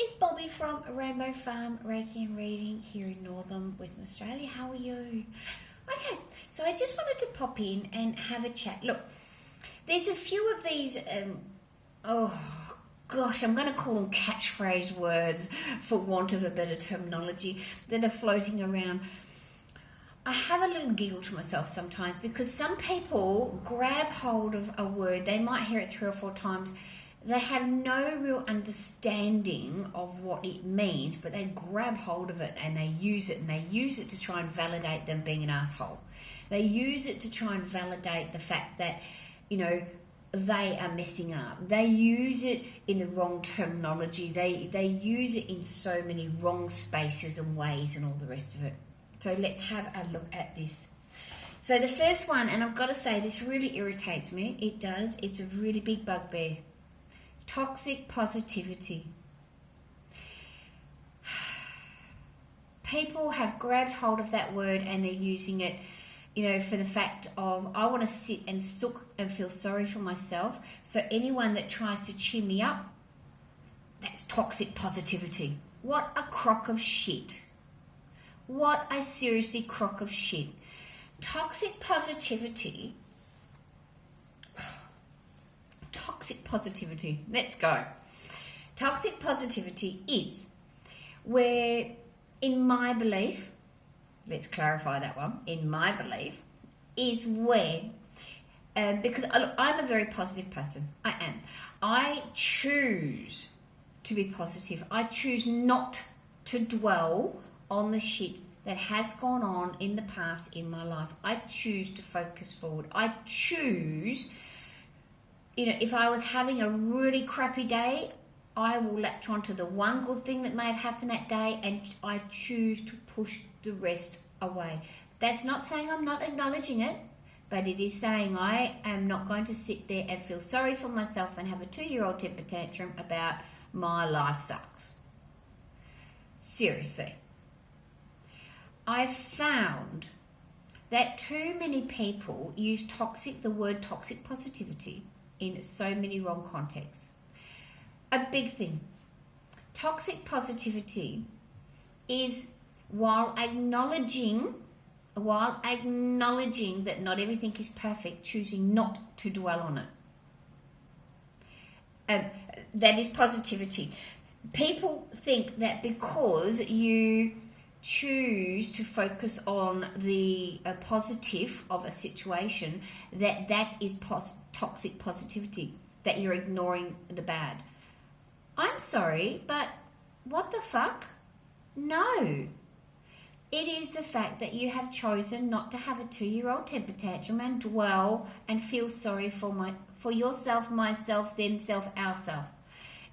it's Bobbi from Rainbow Farm Reiki and Reading here in northern Western Australia. How are you? Okay, so I just wanted to pop in and have a chat. Look, there's a few of these, I'm going to call them catchphrase words for want of a better terminology, that are floating around. I have a little giggle to myself sometimes because some people grab hold of a word, they might hear it 3 or 4 times, they have no real understanding of what it means, but they grab hold of it and they use it to try and validate them being an asshole. They use it to try and validate the fact that, they are messing up. They use it in the wrong terminology. They use it in so many wrong spaces and ways and all the rest of it. So let's have a look at this. So the first one, and I've got to say this really irritates me. It does. It's a really big bugbear. Toxic positivity. People have grabbed hold of that word and they're using it, for the fact of, I want to sit and sook and feel sorry for myself. So anyone that tries to cheer me up, that's toxic positivity. What a crock of shit. What a seriously crock of shit. Toxic positivity. Toxic positivity. Let's go. Toxic positivity is where, in my belief, let's clarify that one, in my belief, is where, because I'm a very positive person. I am. I choose to be positive. I choose not to dwell on the shit that has gone on in the past in my life. I choose to focus forward. I choose, if I was having a really crappy day, I will latch on to the one good thing that may have happened that day and I choose to push the rest away. That's not saying I'm not acknowledging it, but it is saying I am not going to sit there and feel sorry for myself and have a 2-year-old temper tantrum about my life sucks. Seriously. I've found that too many people use the word toxic positivity in so many wrong contexts. A big thing. Toxic positivity is while acknowledging that not everything is perfect, choosing not to dwell on it. That is positivity. People think that because you choose to focus on the positive of a situation, that is toxic positivity, that you're ignoring the bad. I'm sorry, but what the fuck? No. It is the fact that you have chosen not to have a 2-year-old temper tantrum and dwell and feel sorry for yourself, myself, themself, ourself.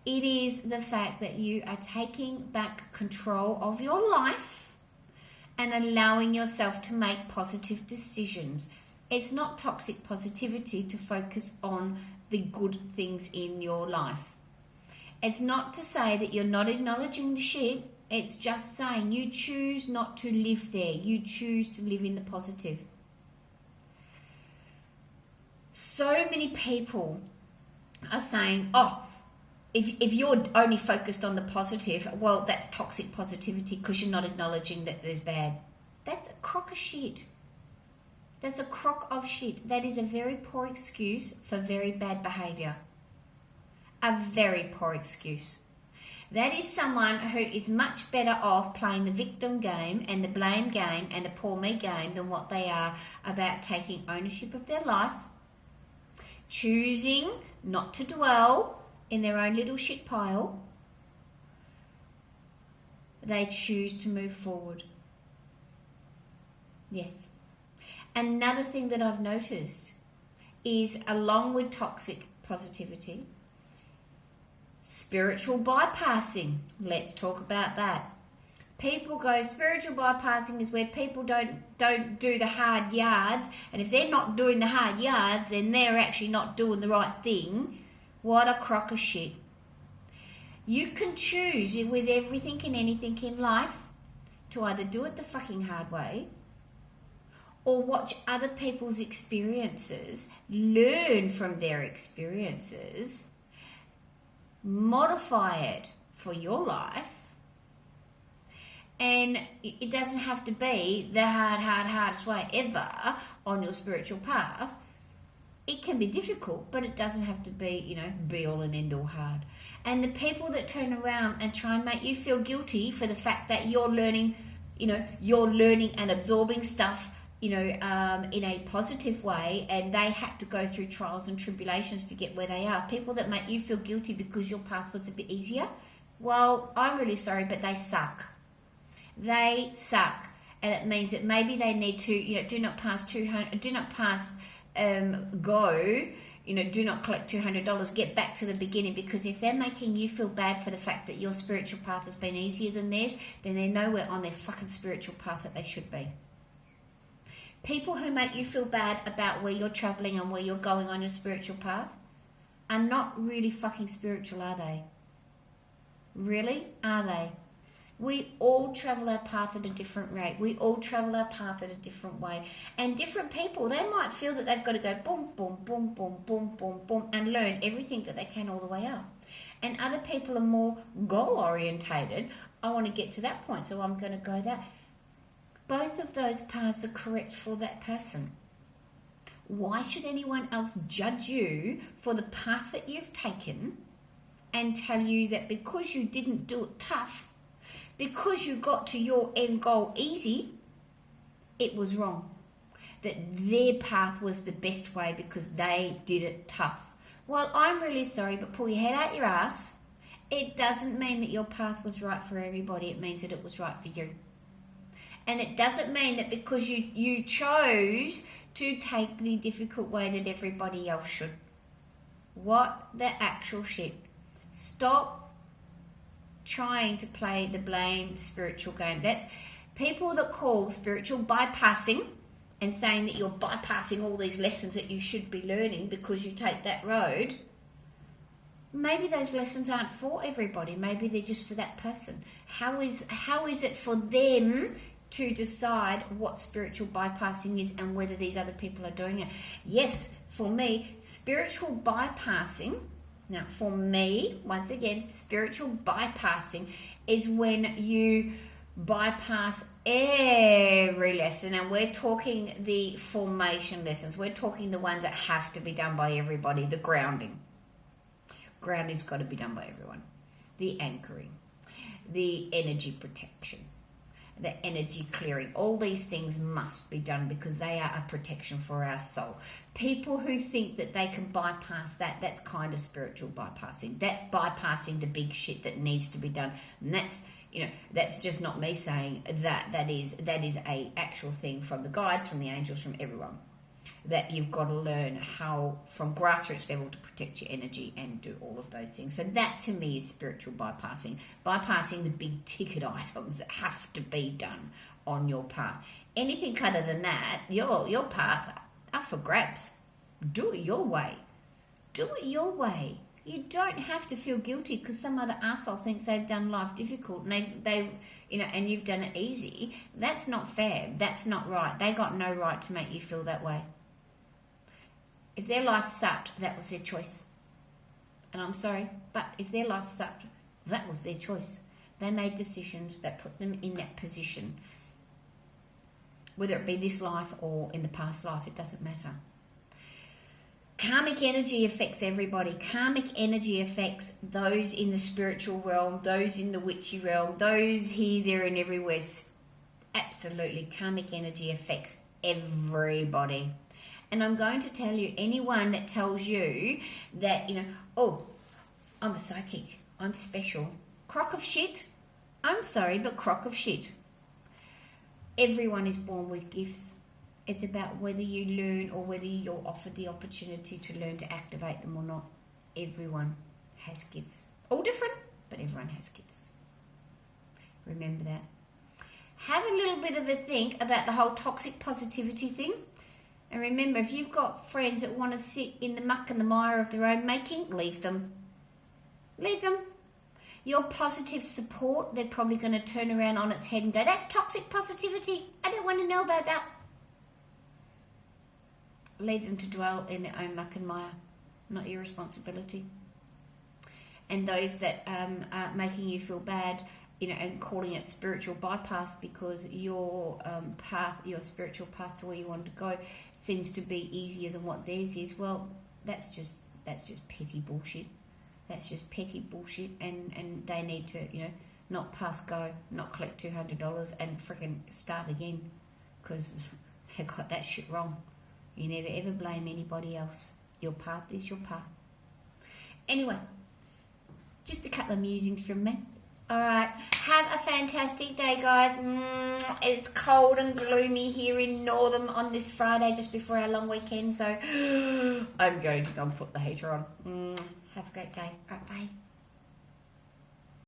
It is the fact that you are taking back control of your life and allowing yourself to make positive decisions. It's not toxic positivity to focus on the good things in your life. It's not to say that you're not acknowledging the shit. It's just saying you choose not to live there. You choose to live in the positive. So many people are saying, if you're only focused on the positive, well, that's toxic positivity because you're not acknowledging that there's bad. That's a crock of shit. That's a crock of shit. That is a very poor excuse for very bad behavior. A very poor excuse. That is someone who is much better off playing the victim game and the blame game and the poor me game than what they are about taking ownership of their life, choosing not to dwell in their own little shit pile. They choose to move forward. Yes. Another thing that I've noticed is, along with toxic positivity, spiritual bypassing. Let's talk about that. People go, spiritual bypassing is where people don't do the hard yards, and if they're not doing the hard yards, then they're actually not doing the right thing. What a crock of shit. You can choose with everything and anything in life to either do it the fucking hard way or watch other people's experiences, learn from their experiences, modify it for your life. And it doesn't have to be the hardest way ever on your spiritual path. It can be difficult, but it doesn't have to be, be all and end all hard. And the people that turn around and try and make you feel guilty for the fact that you're learning, and absorbing stuff, in a positive way, and they had to go through trials and tribulations to get where they are. People that make you feel guilty because your path was a bit easier, well, I'm really sorry, but they suck. They suck. And it means that maybe they need to, do not pass $200, do not pass do not collect $200, get back to the beginning, because if they're making you feel bad for the fact that your spiritual path has been easier than theirs, then they're nowhere on their fucking spiritual path that they should be. People who make you feel bad about where you're traveling and where you're going on your spiritual path are not really fucking spiritual, are they? Really? Are they? We all travel our path at a different rate. We all travel our path at a different way. And different people, they might feel that they've got to go boom, boom, boom, boom, boom, boom, boom, and learn everything that they can all the way up. And other people are more goal-orientated. I want to get to that point, so I'm going to go that. Both of those paths are correct for that person. Why should anyone else judge you for the path that you've taken and tell you that because you didn't do it tough, because you got to your end goal easy, it was wrong? That their path was the best way because they did it tough. Well, I'm really sorry, but pull your head out your ass. It doesn't mean that your path was right for everybody. It means that it was right for you. And it doesn't mean that because you chose to take the difficult way that everybody else should. What the actual shit? Stop trying to play the blame spiritual game. That's people that call spiritual bypassing and saying that you're bypassing all these lessons that you should be learning because you take that road. Maybe those lessons aren't for everybody. Maybe they're just for that person. How is it for them to decide what spiritual bypassing is and whether these other people are doing it? Yes, for me, spiritual bypassing. Now, for me, once again, spiritual bypassing is when you bypass every lesson, and we're talking the formation lessons. We're talking the ones that have to be done by everybody. The grounding. Grounding's got to be done by everyone. The anchoring. The energy protection. The energy clearing. All these things must be done because they are a protection for our soul. People who think that they can bypass that, that's kind of spiritual bypassing. That's bypassing the big shit that needs to be done. And that's just not me saying that. That is a actual thing from the guides, from the angels, from everyone. That you've got to learn how, from grassroots level, to protect your energy and do all of those things. So that, to me, is spiritual bypassing. Bypassing the big ticket items that have to be done on your path. Anything other than that, your path are for grabs. Do it your way. Do it your way. You don't have to feel guilty because some other arsehole thinks they've done life difficult and they and you've done it easy. That's not fair. That's not right. They got no right to make you feel that way. If their life sucked, that was their choice. And I'm sorry, but if their life sucked, that was their choice. They made decisions that put them in that position. Whether it be this life or in the past life, it doesn't matter. Karmic energy affects everybody. Karmic energy affects those in the spiritual realm, those in the witchy realm, those here, there, and everywhere. Absolutely, karmic energy affects everybody. And I'm going to tell you, anyone that tells you that, oh, I'm a psychic, I'm special, crock of shit. I'm sorry, but crock of shit. Everyone is born with gifts. It's about whether you learn or whether you're offered the opportunity to learn to activate them or not. Everyone has gifts. All different, but everyone has gifts. Remember that. Have a little bit of a think about the whole toxic positivity thing. And remember, if you've got friends that want to sit in the muck and the mire of their own making, leave them. Leave them. Your positive support, they're probably going to turn around on its head and go, that's toxic positivity. I don't want to know about that. Leave them to dwell in their own muck and mire. Not your responsibility. and those that are making you feel bad, you know, and calling it spiritual bypass because your path, your spiritual path to where you want to go seems to be easier than what theirs is. Well, that's just petty bullshit. That's just petty bullshit, and they need to, you know, not pass go, not collect $200 and freaking start again, because they got that shit wrong. You never ever blame anybody else. Your path is your path. Anyway, just a couple of musings from me. Alright, have a fantastic day, guys. It's cold and gloomy here in Northam on this Friday just before our long weekend, so I'm going to go and put the heater on. Have a great day. Alright, bye.